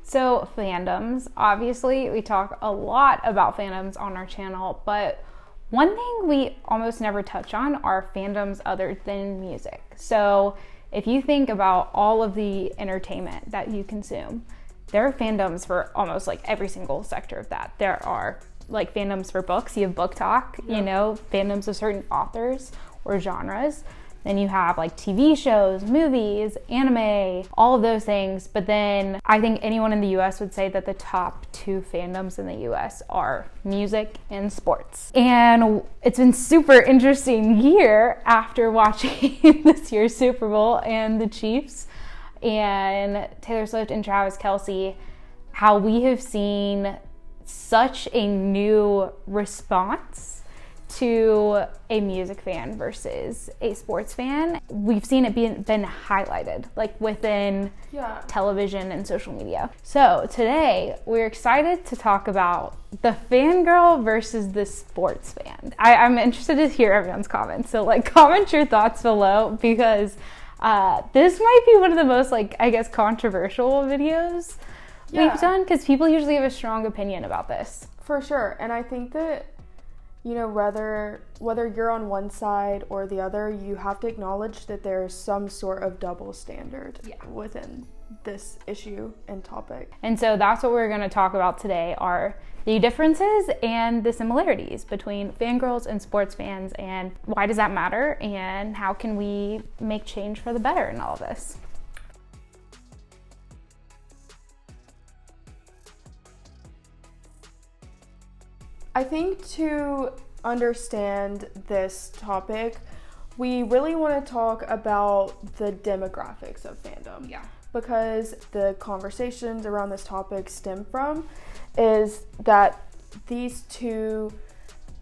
So fandoms, obviously we talk a lot about fandoms on our channel, but one thing we almost never touch on are fandoms other than music. So if you think about all of the entertainment that you consume, there are fandoms for almost like every single sector of that. There are like fandoms for books, you have book talk, you know, fandoms of certain authors or genres. Then you have like TV shows, movies, anime, all of those things. But then I think anyone in the US would say that the top two fandoms in the US are music and sports. And it's been super interesting year after watching this year's Super Bowl and the Chiefs and Taylor Swift and Travis Kelce, how we have seen such a new response to a music fan versus a sports fan. We've seen it been highlighted like within television and social media. So today we're excited to talk about the fangirl versus the sports fan. I'm interested to hear everyone's comments. So like comment your thoughts below because this might be one of the most like I guess controversial videos we've done because people usually have a strong opinion about this. For sure. And I think that you know, whether you're on one side or the other, you have to acknowledge that there's some sort of double standard within this issue and topic. And so that's what we're going to talk about today are the differences and the similarities between fangirls and sports fans and why does that matter and how can we make change for the better in all of this. I think to understand this topic, we really want to talk about the demographics of fandom. Yeah. Because the conversations around this topic stem from is that these two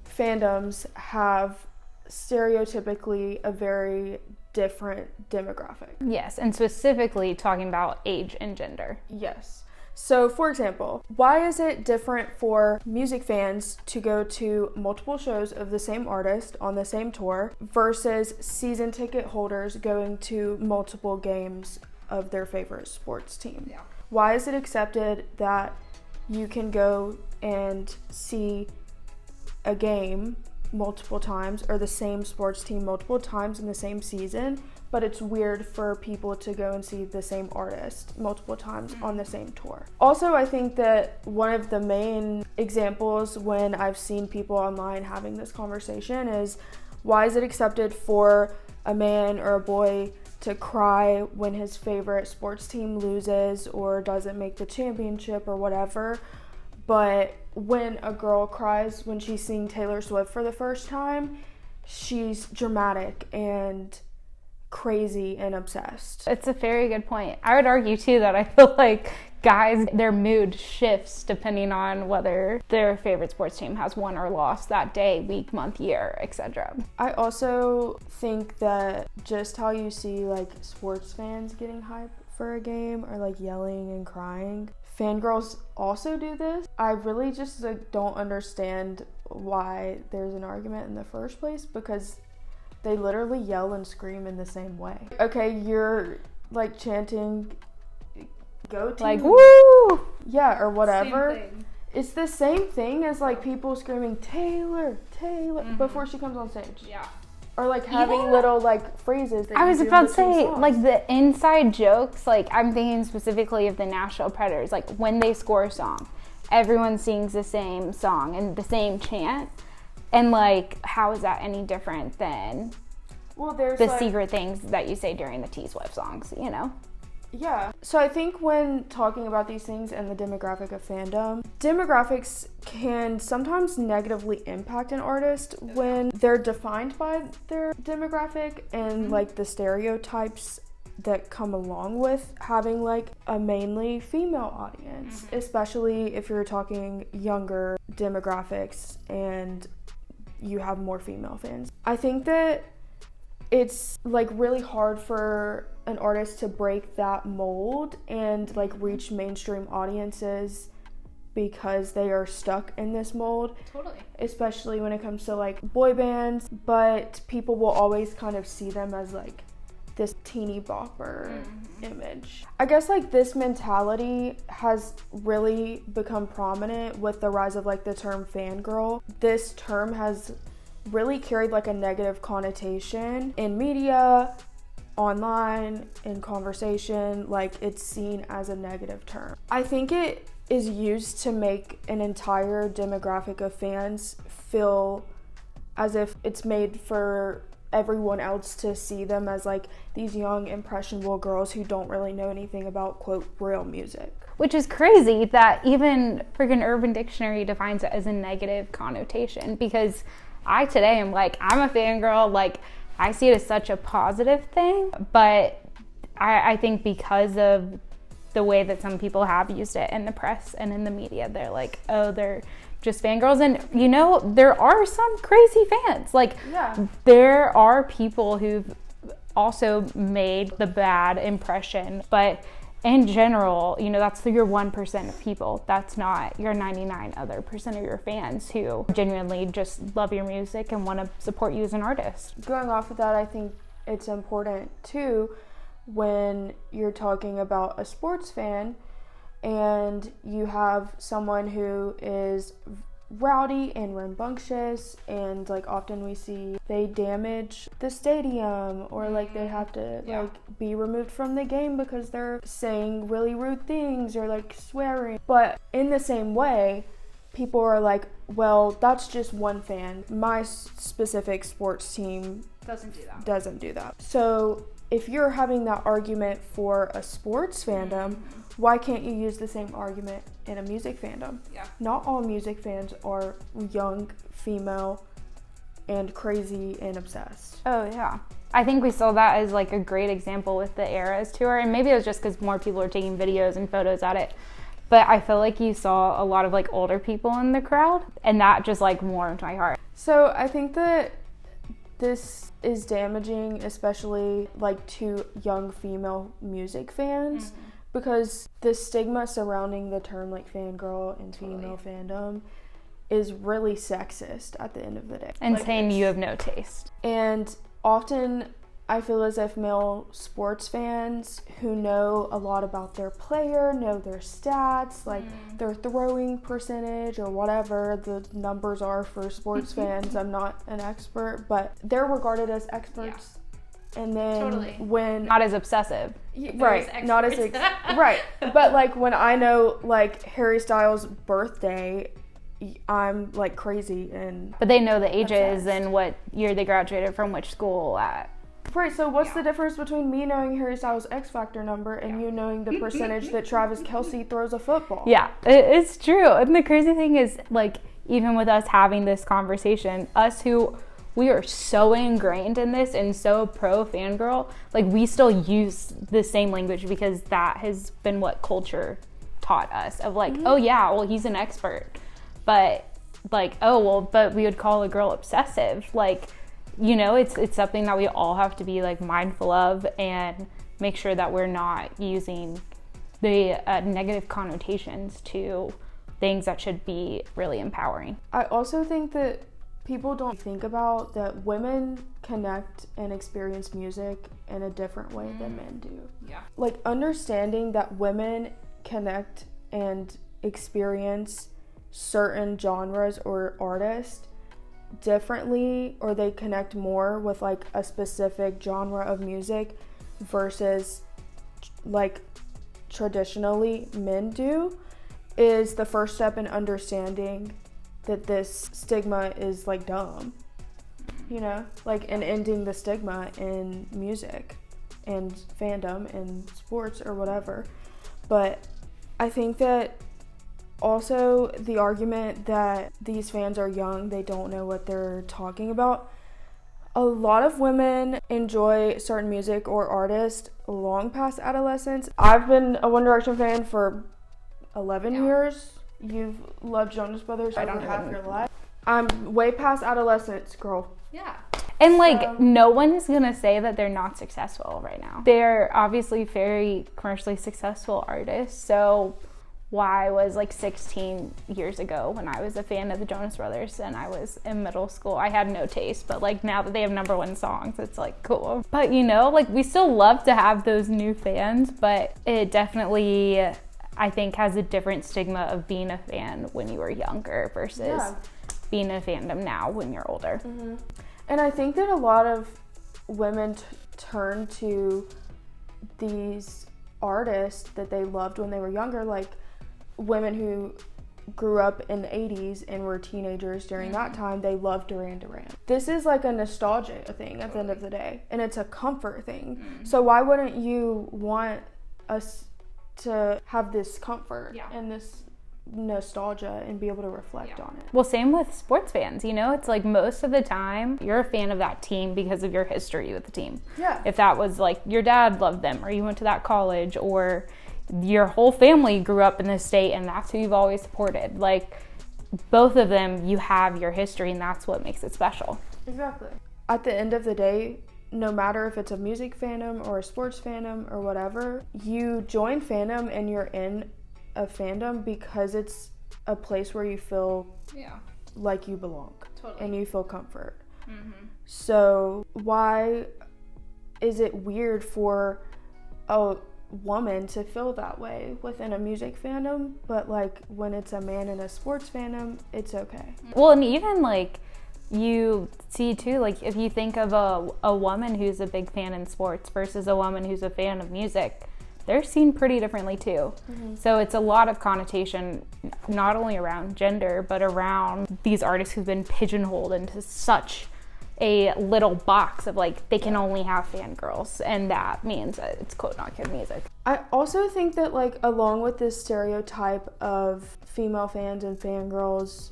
fandoms have stereotypically a very different demographic. Yes, and specifically talking about age and gender. Yes. So, for example, why is it different for music fans to go to multiple shows of the same artist on the same tour versus season ticket holders going to multiple games of their favorite sports team? Yeah. Why is it accepted that you can go and see a game multiple times or the same sports team multiple times in the same season, but it's weird for people to go and see the same artist multiple times on the same tour? Also, I think that one of the main examples when I've seen people online having this conversation is why is it accepted for a man or a boy to cry when his favorite sports team loses or doesn't make the championship or whatever, but when a girl cries when she's seeing Taylor Swift for the first time, she's dramatic and crazy and obsessed. It's a very good point. I would argue too that I feel like guys, their mood shifts depending on whether their favorite sports team has won or lost that day, week, month, year, etc. I also think that just how you see like sports fans getting hyped for a game or like yelling and crying, fangirls also do this. I really just like don't understand why there's an argument in the first place because they literally yell and scream in the same way. Okay, you're like chanting go team, like woo, yeah, or whatever. It's the same thing as like people screaming Taylor before she comes on stage. Yeah. Or like having little like phrases that I was you do about in to say songs. like the inside jokes, like I'm thinking specifically of the Nashville Predators, like when they score a song everyone sings the same song and the same chant, and like how is that any different than there's the like, secret things that you say during the T-Swift songs, you know? Yeah. So I think when talking about these things and the demographic of fandom, demographics can sometimes negatively impact an artist when they're defined by their demographic and like the stereotypes that come along with having like a mainly female audience, especially if you're talking younger demographics and you have more female fans. I think that it's like really hard for an artist to break that mold and like reach mainstream audiences because they are stuck in this mold. Totally. Especially when it comes to like boy bands, but people will always kind of see them as like this teeny bopper image. I guess like this mentality has really become prominent with the rise of like the term fangirl. This term has really carried like a negative connotation in media, online, in conversation. Like it's seen as a negative term. I think it is used to make an entire demographic of fans feel as if it's made for everyone else to see them as like these young impressionable girls who don't really know anything about quote real music. Which is crazy that even freaking Urban Dictionary defines it as a negative connotation, because I today am like, I'm a fangirl, like I see it as such a positive thing, but I think because of the way that some people have used it in the press and in the media, they're like, oh, they're just fangirls. And you know, there are some crazy fans. Like, there are people who've also made the bad impression, but in general, you know, that's your 1% of people. That's not your 99 other percent of your fans who genuinely just love your music and want to support you as an artist. Going off of that, I think it's important too when you're talking about a sports fan and you have someone who is rowdy and rambunctious, and like often we see they damage the stadium, or like they have to like be removed from the game because they're saying really rude things or like swearing. But in the same way, people are like, well, that's just one fan. My specific sports team doesn't do that. So if you're having that argument for a sports fandom, why can't you use the same argument in a music fandom? Yeah. Not all music fans are young, female, and crazy and obsessed. Oh, yeah. I think we saw that as like a great example with the Eras tour, and maybe it was just because more people are taking videos and photos at it. But I feel like you saw a lot of like older people in the crowd, and that just like warmed my heart. So I think that this is damaging, especially like to young female music fans, because the stigma surrounding the term like fangirl and female fandom is really sexist at the end of the day. And like, saying you have no taste. And often I feel as if male sports fans who know a lot about their player, know their stats, like their throwing percentage or whatever the numbers are for sports fans. I'm not an expert, but they're regarded as experts. And then when... Not as obsessive. Right. Not as... right. But like when I know like Harry Styles' birthday, I'm like crazy and... But they know the ages and what year they graduated from which school at. Right, so what's the difference between me knowing Harry Styles' X Factor number and you knowing the percentage that Travis Kelce throws a football? Yeah, it's true. And the crazy thing is, like, even with us having this conversation, us who, we are so ingrained in this and so pro fangirl, like, we still use the same language because that has been what culture taught us of like, oh yeah, well, he's an expert. But like, oh, well, but we would call a girl obsessive. Like, you know, it's something that we all have to be like mindful of and make sure that we're not using the negative connotations to things that should be really empowering. I also think that people don't think about that women connect and experience music in a different way than men do. Yeah. Like understanding that women connect and experience certain genres or artists differently, or they connect more with like a specific genre of music versus like traditionally men do, is the first step in understanding that this stigma is like dumb, you know, like, and ending the stigma in music and fandom and sports or whatever. But I think that also the argument that these fans are young, they don't know what they're talking about. A lot of women enjoy certain music or artists long past adolescence. I've been a One Direction fan for 11 years. You've loved Jonas Brothers over half your life. I'm way past adolescence, girl. Yeah. And like, no one's gonna say that they're not successful right now. They're obviously very commercially successful artists, so why I was like 16 years ago when I was a fan of the Jonas Brothers and I was in middle school. I had no taste, but like now that they have number one songs, it's like cool. But you know, like we still love to have those new fans, but it definitely, I think, has a different stigma of being a fan when you were younger versus being a fandom now when you're older. Mm-hmm. And I think that a lot of women turn to these artists that they loved when they were younger, like women who grew up in the 80s and were teenagers during that time, they loved Duran Duran. This is like a nostalgia thing at the end of the day, and it's a comfort thing. So why wouldn't you want us to have this comfort and this nostalgia and be able to reflect on it? Well, same with sports fans, you know, it's like most of the time you're a fan of that team because of your history with the team. If that was like your dad loved them or you went to that college or your whole family grew up in this state and that's who you've always supported, like both of them, you have your history and that's what makes it special. Exactly. At the end of the day, no matter if it's a music fandom or a sports fandom or whatever, you join fandom and you're in a fandom because it's a place where you feel like you belong and you feel comfort. So why is it weird for a woman to feel that way within a music fandom, but like when it's a man in a sports fandom, it's okay? Well, and even like you see too, like if you think of a woman who's a big fan in sports versus a woman who's a fan of music, they're seen pretty differently too. So it's a lot of connotation, not only around gender, but around these artists who've been pigeonholed into such a little box of like, they can only have fangirls, and that means that it's quote not good music. I also think that like along with this stereotype of female fans and fangirls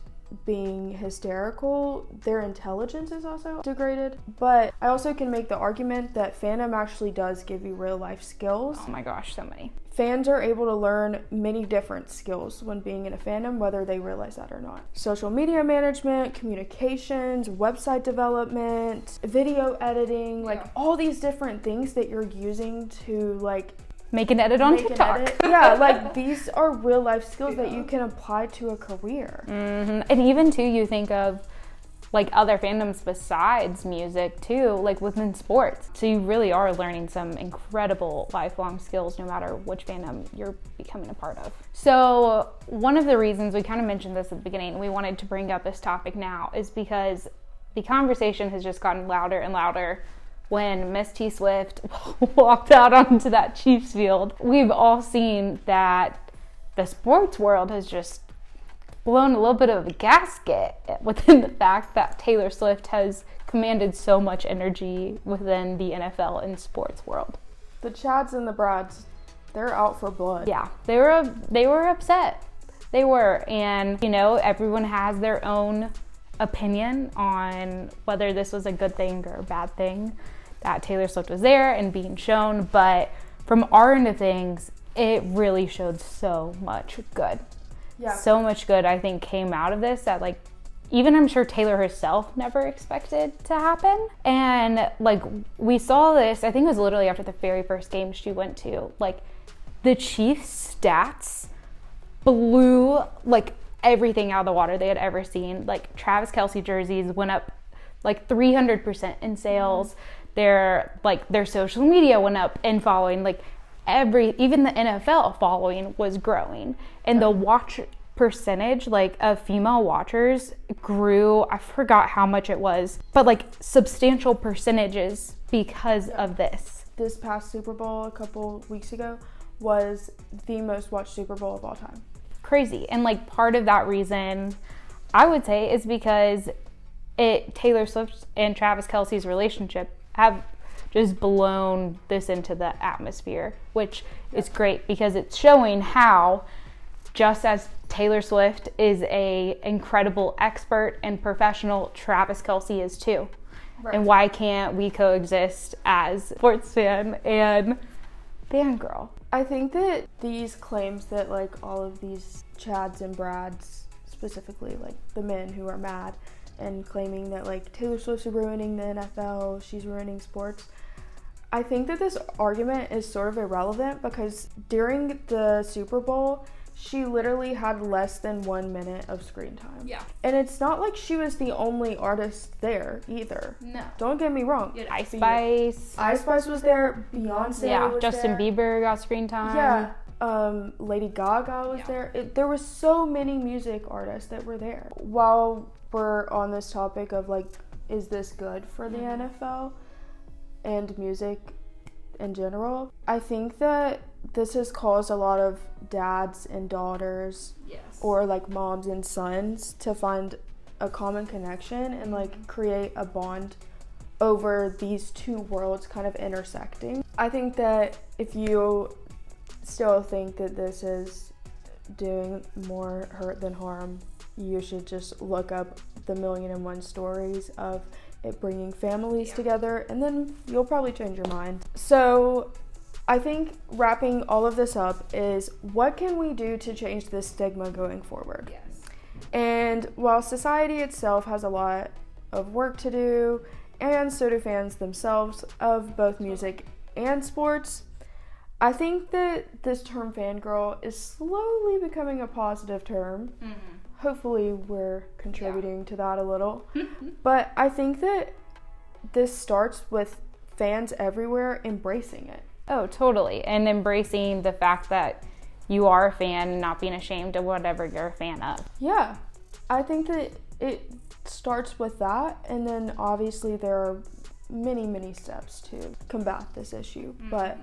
being hysterical, their intelligence is also degraded. But I also can make the argument that fandom actually does give you real life skills. Oh my gosh, so many. Fans are able to learn many different skills when being in a fandom, whether they realize that or not. Social media management, communications, website development, video editing, like all these different things that you're using to like make an edit on TikTok. Yeah, like these are real life skills that you can apply to a career. And even too, you think of like other fandoms besides music too, like within sports. So you really are learning some incredible lifelong skills no matter which fandom you're becoming a part of. So one of the reasons we kind of mentioned this at the beginning, we wanted to bring up this topic now, is because the conversation has just gotten louder and louder. When Miss T Swift walked out onto that Chiefs field, we've all seen that the sports world has just blown a little bit of a gasket within the fact that Taylor Swift has commanded so much energy within the NFL and sports world. The Chads and the Brads, they're out for blood. Yeah, they were upset. They were, and you know, everyone has their own opinion on whether this was a good thing or a bad thing that Taylor Swift was there and being shown, but from our end of things, it really showed so much good. Yeah. So much good, I think, came out of this that like even I'm sure Taylor herself never expected to happen. And like we saw this, I think it was literally after the very first game she went to, like the Chiefs stats blew like everything out of the water they had ever seen. Like Travis Kelce jerseys went up like 300% in sales. Their social media went up in following. Like even the NFL following was growing, and the watch percentage like of female watchers grew. I forgot how much it was, but like substantial percentages because of this. This past Super Bowl a couple weeks ago was the most watched Super Bowl of all time. Crazy. And like part of that reason I would say is because Taylor Swift and Travis Kelce's relationship have just blown this into the atmosphere, which is great because it's showing how, just as Taylor Swift is a incredible expert and professional, Travis Kelce is too. Right. And why can't we coexist as sports fan and fangirl? I think that these claims that like all of these Chads and Brads, specifically like the men who are mad and claiming that like Taylor Swift's ruining the NFL, she's ruining sports, I think that this argument is sort of irrelevant because during the Super Bowl, she literally had less than 1 minute of screen time. Yeah. And it's not like she was the only artist there either. No. Don't get me wrong. Ice Spice. Ice Spice was there. Beyonce was Justin there. Bieber got screen time. Yeah. Lady Gaga was there. There were so many music artists that were there. While we're on this topic of like, is this good for the NFL and music in general? I think that this has caused a lot of dads and daughters or like moms and sons to find a common connection and like create a bond over these two worlds kind of intersecting. I think that if you still think that this is doing more hurt than harm, you should just look up the 1,000,001 stories of it bringing families together, and then you'll probably change your mind. So I think wrapping all of this up is, what can we do to change this stigma going forward? Yes. And while society itself has a lot of work to do, and so do fans themselves of both music and sports, I think that this term fangirl is slowly becoming a positive term. Hopefully we're contributing to that a little. But I think that this starts with fans everywhere embracing it. Oh, totally. And embracing the fact that you are a fan and not being ashamed of whatever you're a fan of. Yeah. I think that it starts with that, and then obviously there are many, many steps to combat this issue. But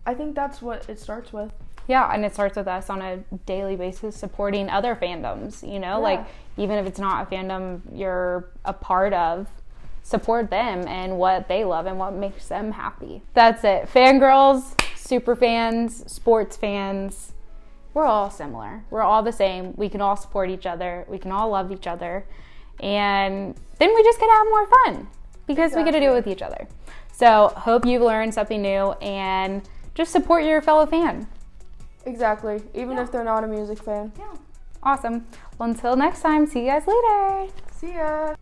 I think that's what it starts with. Yeah, and it starts with us on a daily basis supporting other fandoms, you know? Like, even if it's not a fandom you're a part of, support them and what they love and what makes them happy. That's it. Fangirls, super fans, sports fans, we're all similar. We're all the same. We can all support each other. We can all love each other. And then we just get to have more fun because we get to do it with each other. So hope you've learned something new and just support your fellow fan. Exactly. Even if they're not a music fan. Yeah. Awesome. Well, until next time, see you guys later. See ya.